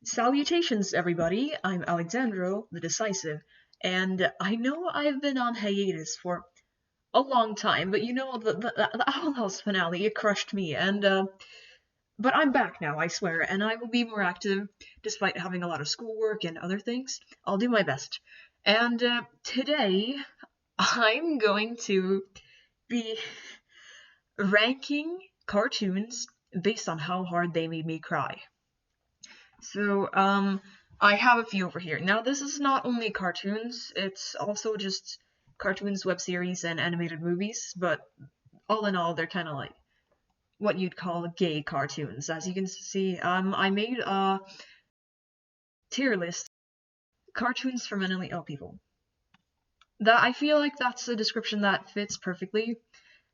Salutations, everybody. I'm Alexandro, the Decisive, and I know I've been on hiatus for a long time, but the Owl House finale, it crushed me, but I'm back now, I swear, and I will be more active despite having a lot of schoolwork and other things. I'll do my best. And today, I'm going to be ranking cartoons based on how hard they made me cry. So, I have a few over here. Now, this is not only cartoons, it's also just cartoons, web series, and animated movies, but all in all, they're kind of like what you'd call gay cartoons. As you can see, I made a tier list, cartoons for mentally ill people. That I feel like that's a description that fits perfectly.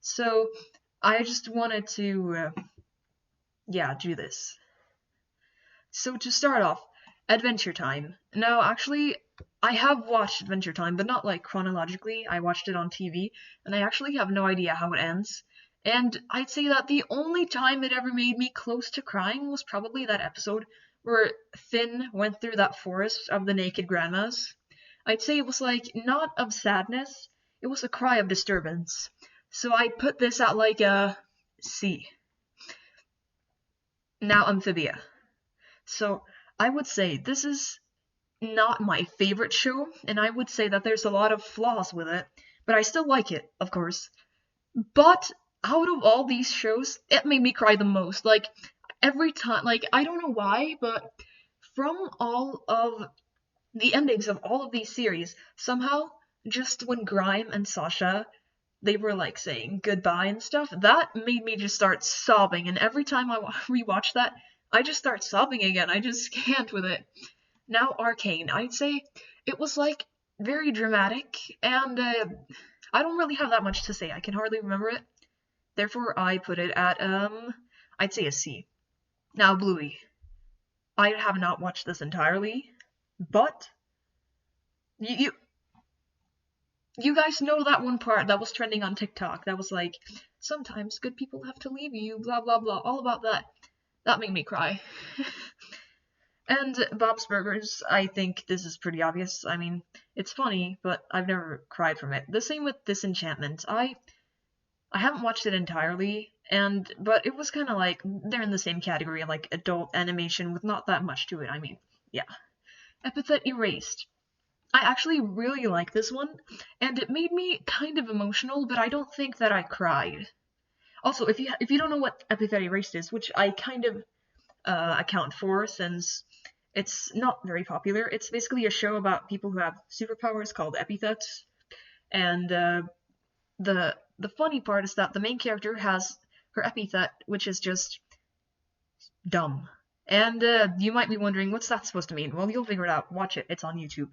So, I just wanted to, do this. So to start off, Adventure Time. Now, actually, I have watched Adventure Time, but not like chronologically. I watched it on TV, and I actually have no idea how it ends. And I'd say that the only time it ever made me close to crying was probably that episode where Finn went through that forest of the naked grandmas. I'd say it was like not of sadness, it was a cry of disturbance. So I'd put this at like a C. Now, Amphibia. So I would say this is not my favorite show, and I would say that there's a lot of flaws with it, but I still like it, of course. But out of all these shows, it made me cry the most. Like, every time, like, I don't know why, but from all of the endings of all of these series, somehow, just when Grime and Sasha, they were like saying goodbye and stuff, that made me just start sobbing, and every time I rewatch that, I just start sobbing again. I just can't with it. Now, Arcane, I'd say it was like very dramatic, and I don't really have that much to say. I can hardly remember it. Therefore, I put it at I'd say a C. Now, Bluey, I have not watched this entirely, but you you guys know that one part that was trending on TikTok. That was like, sometimes good people have to leave you, blah blah blah, all about that. That made me cry. And Bob's Burgers, I think this is pretty obvious. I mean, it's funny, but I've never cried from it. The same with Disenchantment. I haven't watched it entirely, but it was kind of like they're in the same category, like adult animation with not that much to it. I mean, yeah. Epithet Erased. I actually really like this one, and it made me kind of emotional, but I don't think that I cried. Also, if you don't know what Epithet Erased is, which I kind of account for since it's not very popular. It's basically a show about people who have superpowers called epithets, and the funny part is that the main character has her epithet, which is just dumb. And you might be wondering, what's that supposed to mean? Well, you'll figure it out. Watch it. It's on YouTube.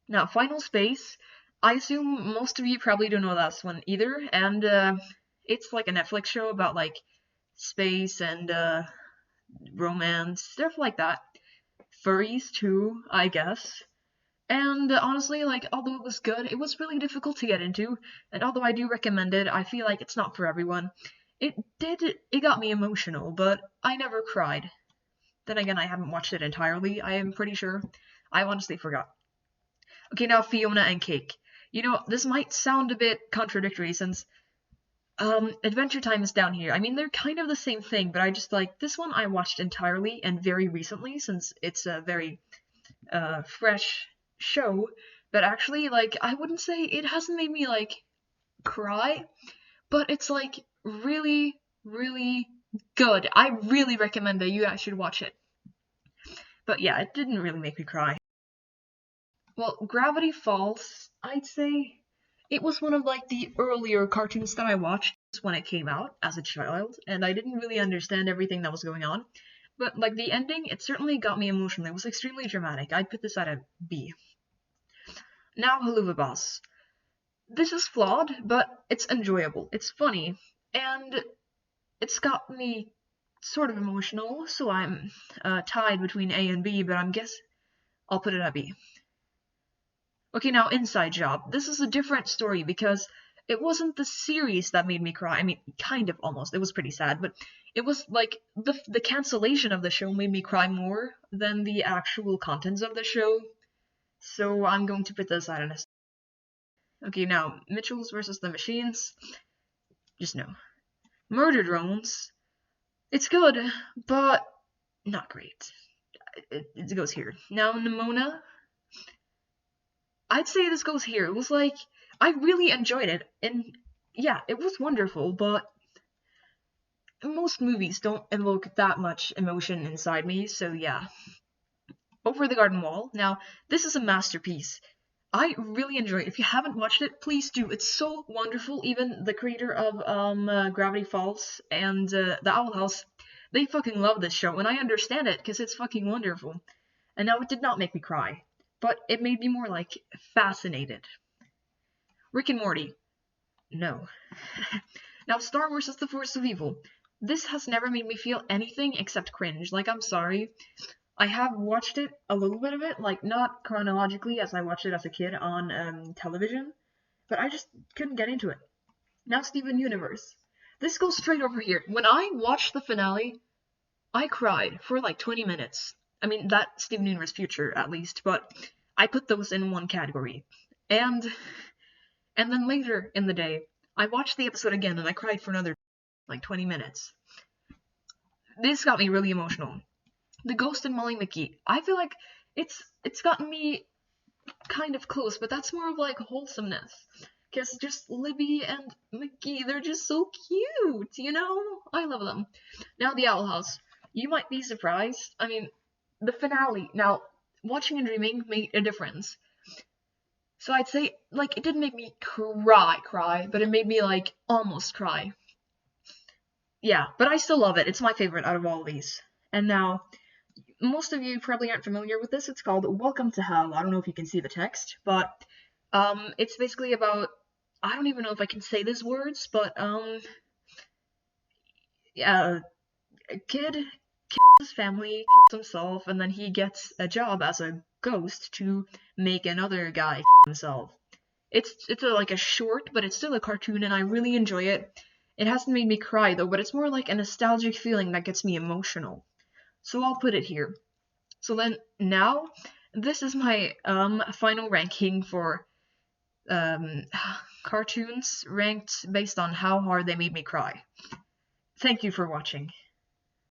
Now, Final Space. I assume most of you probably don't know that one either, and it's like a Netflix show about like space and romance, stuff like that. Furries too, I guess. And honestly, like, although it was good, it was really difficult to get into. And although I do recommend it, I feel like it's not for everyone. It got me emotional, but I never cried. Then again, I haven't watched it entirely, I am pretty sure. I honestly forgot. Okay, now Fiona and Cake. You know, this might sound a bit contradictory since Adventure Time is down here. I mean, they're kind of the same thing, but I just like this one I watched entirely and very recently since it's a very fresh show. But actually, like, I wouldn't say it hasn't made me like cry, but it's like really, really good. I really recommend that you guys should watch it. But yeah, it didn't really make me cry. Well, Gravity Falls, I'd say it was one of like the earlier cartoons that I watched when it came out as a child, and I didn't really understand everything that was going on. But like the ending, it certainly got me emotional. It was extremely dramatic. I'd put this at a B. Now Haluva Boss. This is flawed, but it's enjoyable. It's funny, and it's got me sort of emotional, so I'm tied between A and B, but I'm guess I'll put it at B. Okay, now Inside Job. This is a different story because it wasn't the series that made me cry. I mean, kind of almost. It was pretty sad, but it was like the cancellation of the show made me cry more than the actual contents of the show. So I'm going to put this at an. Okay, now Mitchells versus the Machines. Just no. Murder Drones. It's good, but not great. It goes here. Now Nimona. I'd say this goes here. It was like I really enjoyed it, and yeah, it was wonderful, but most movies don't evoke that much emotion inside me, so yeah. Over the Garden Wall. Now, this is a masterpiece. I really enjoy it. If you haven't watched it, please do. It's so wonderful. Even the creator of Gravity Falls and The Owl House, they fucking love this show, and I understand it because it's fucking wonderful. And now it did not make me cry, but it made me more like fascinated. Rick and Morty. No. Now, Star Wars is the Force of Evil. This has never made me feel anything except cringe. Like, I'm sorry. I have watched it, a little bit of it, like, not chronologically as I watched it as a kid on television, but I just couldn't get into it. Now, Steven Universe. This goes straight over here. When I watched the finale, I cried for like 20 minutes. I mean, that Steven Universe Future, at least, but I put those in one category. And then later in the day, I watched the episode again and I cried for another like 20 minutes. This got me really emotional. The Ghost and Molly McGee. I feel like it's gotten me kind of close, but that's more of like wholesomeness. Because just Libby and McGee, they're just so cute, you know? I love them. Now, The Owl House. You might be surprised. I mean, the finale. Now, watching and dreaming made a difference. So I'd say, like, it didn't make me cry, but it made me, like, almost cry. Yeah, but I still love it. It's my favorite out of all of these. And now, most of you probably aren't familiar with this. It's called Welcome to Hell. I don't know if you can see the text, but it's basically about, I don't even know if I can say these words, but yeah, a kid kills his family, kills himself, and then he gets a job as a ghost to make another guy kill himself. It's like a short, but it's still a cartoon, and I really enjoy it. It hasn't made me cry though, but it's more like a nostalgic feeling that gets me emotional. So I'll put it here. So then now, this is my final ranking for cartoons ranked based on how hard they made me cry. Thank you for watching.